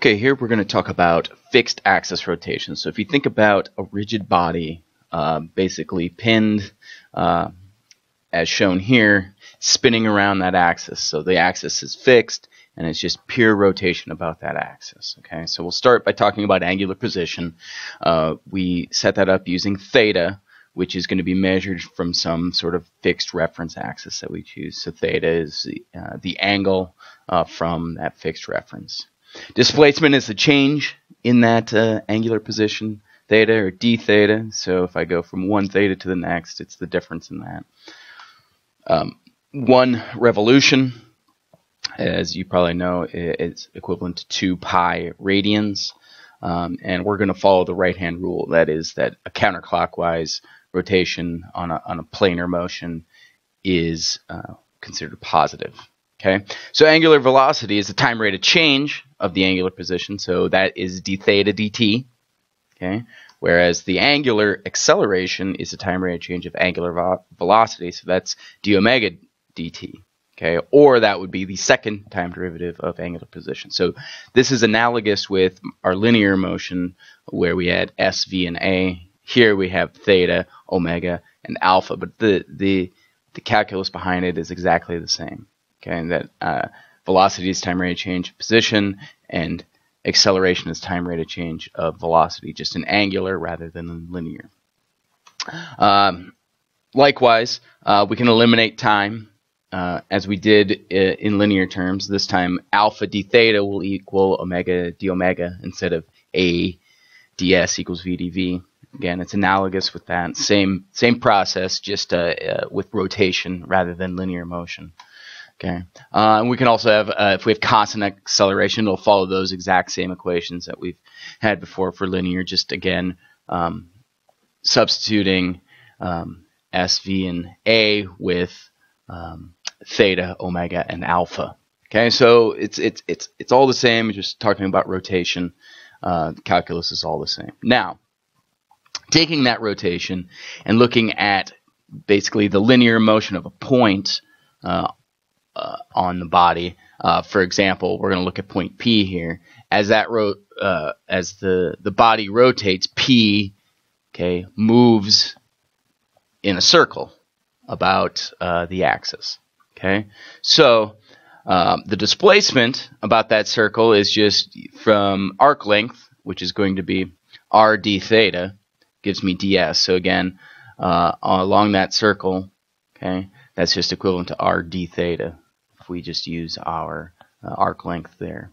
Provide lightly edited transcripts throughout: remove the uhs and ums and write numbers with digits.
Okay, here we're going to talk about fixed axis rotation. So if you think about a rigid body, basically pinned, as shown here, spinning around that axis. So the axis is fixed, and it's just pure rotation about that axis. Okay, so we'll start by talking about angular position. We set that up using theta, which is going to be measured from some sort of fixed reference axis that we choose. So theta is the angle from that fixed reference. Displacement is the change in that angular position, theta or d theta. So if I go from one theta to the next, it's the difference in that. One revolution, as you probably know, is equivalent to 2 pi radians. And we're going to follow the right-hand rule. That is that a counterclockwise rotation on a planar motion is considered positive. Okay, so angular velocity is the time rate of change of the angular position, so that is d theta dt. Okay, whereas the angular acceleration is the time rate of change of angular velocity, so that's d omega dt. Okay, or that would be the second time derivative of angular position. So this is analogous with our linear motion, where we had s, v, and a. Here we have theta, omega, and alpha, but the calculus behind it is exactly the same. Okay, and that velocity is time rate of change of position, and acceleration is time rate of change of velocity, just in angular rather than in linear. Likewise, we can eliminate time as we did in linear terms. This time, alpha d theta will equal omega d omega instead of a ds equals v dv. Again, it's analogous with that. Same process, just with rotation rather than linear motion. Okay, and we can also have, if we have constant acceleration, it'll follow those exact same equations that we've had before for linear, just again substituting s, v, and a with theta, omega, and alpha. Okay, so it's all the same, just talking about rotation. The calculus is all the same. Now, taking that rotation and looking at basically the linear motion of a point on the body. For example, we're going to look at point P here. As that as the body rotates, P, okay, moves in a circle about the axis. Okay, so the displacement about that circle is just from arc length, which is going to be r d theta, gives me ds. So again, along that circle, okay, that's just equivalent to r d theta if we just use our arc length there.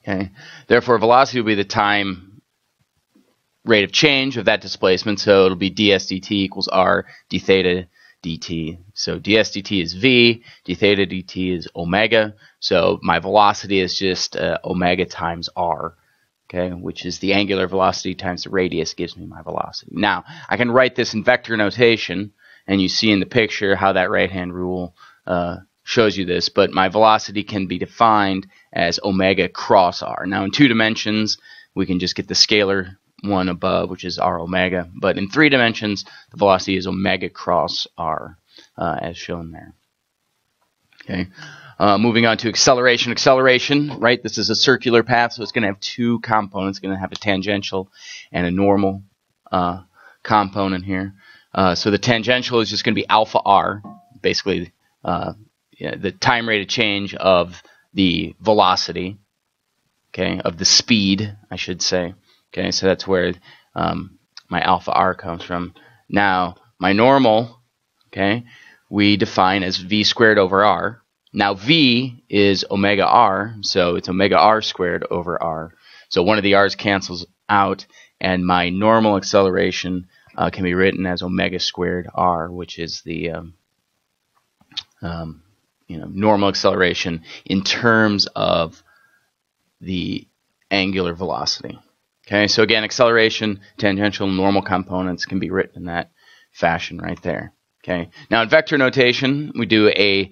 Okay, therefore velocity will be the time rate of change of that displacement, so it'll be ds dt equals r d theta dt. So ds dt is v, d theta dt is omega, so my velocity is just omega times r, okay, which is the angular velocity times the radius gives me my velocity. Now, I can write this in vector notation, and you see in the picture how that right-hand rule shows you this, but my velocity can be defined as omega cross r. Now, in 2 dimensions, we can just get the scalar one above, which is r omega, but in 3 dimensions, the velocity is omega cross r, as shown there. Okay, moving on to acceleration. Acceleration, right, this is a circular path, so it's going to have 2 components. It's going to have a tangential and a normal component here. So the tangential is just going to be alpha r, basically the time rate of change of the velocity, okay, of the speed, I should say. Okay, so that's where my alpha r comes from. Now, my normal, okay, we define as v squared over r. Now, v is omega r, so it's omega r squared over r. So one of the r's cancels out, and my normal acceleration can be written as omega squared r, which is the normal acceleration in terms of the angular velocity. Okay, so again, acceleration, tangential, normal components can be written in that fashion right there. Okay, now in vector notation, we do a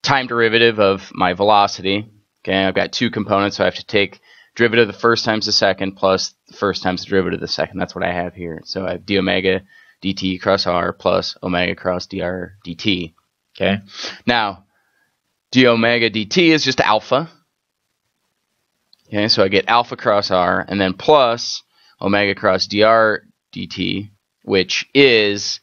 time derivative of my velocity. Okay, I've got 2 components, so I have to take derivative of the first times the second plus the first times the derivative of the second. That's what I have here. So I have d omega dt cross r plus omega cross dr dt. Okay, now d omega dt is just alpha. Okay, so I get alpha cross r, and then plus omega cross dr dt, which is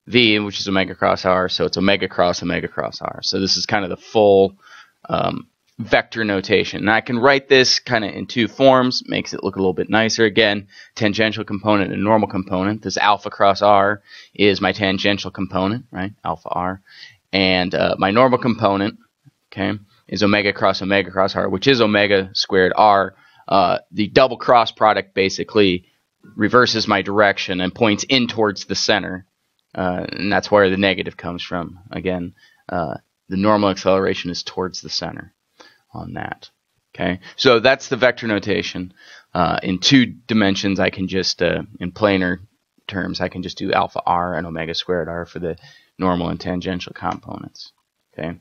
v, which is omega cross r, so it's omega cross r. So this is kind of the full vector notation. And I can write this kind of in two forms, makes it look a little bit nicer. Again, tangential component and normal component. This alpha cross r is my tangential component, right, alpha r. And my normal component, okay, is omega cross r, which is omega squared r. The double cross product basically reverses my direction and points in towards the center. And that's where the negative comes from. Again, the normal acceleration is towards the center on that. Okay, so that's the vector notation. In two dimensions, I can just, in planar terms, I can just do alpha r and omega squared r for the normal and tangential components. Okay.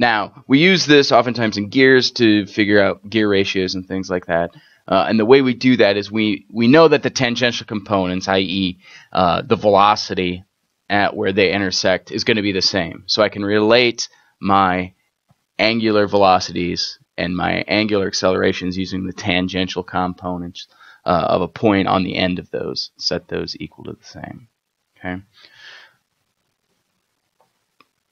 Now, we use this oftentimes in gears to figure out gear ratios and things like that. And the way we do that is we know that the tangential components, i.e. The velocity at where they intersect, is going to be the same. So I can relate my angular velocities and my angular accelerations using the tangential components of a point on the end of those, set those equal to the same. Okay.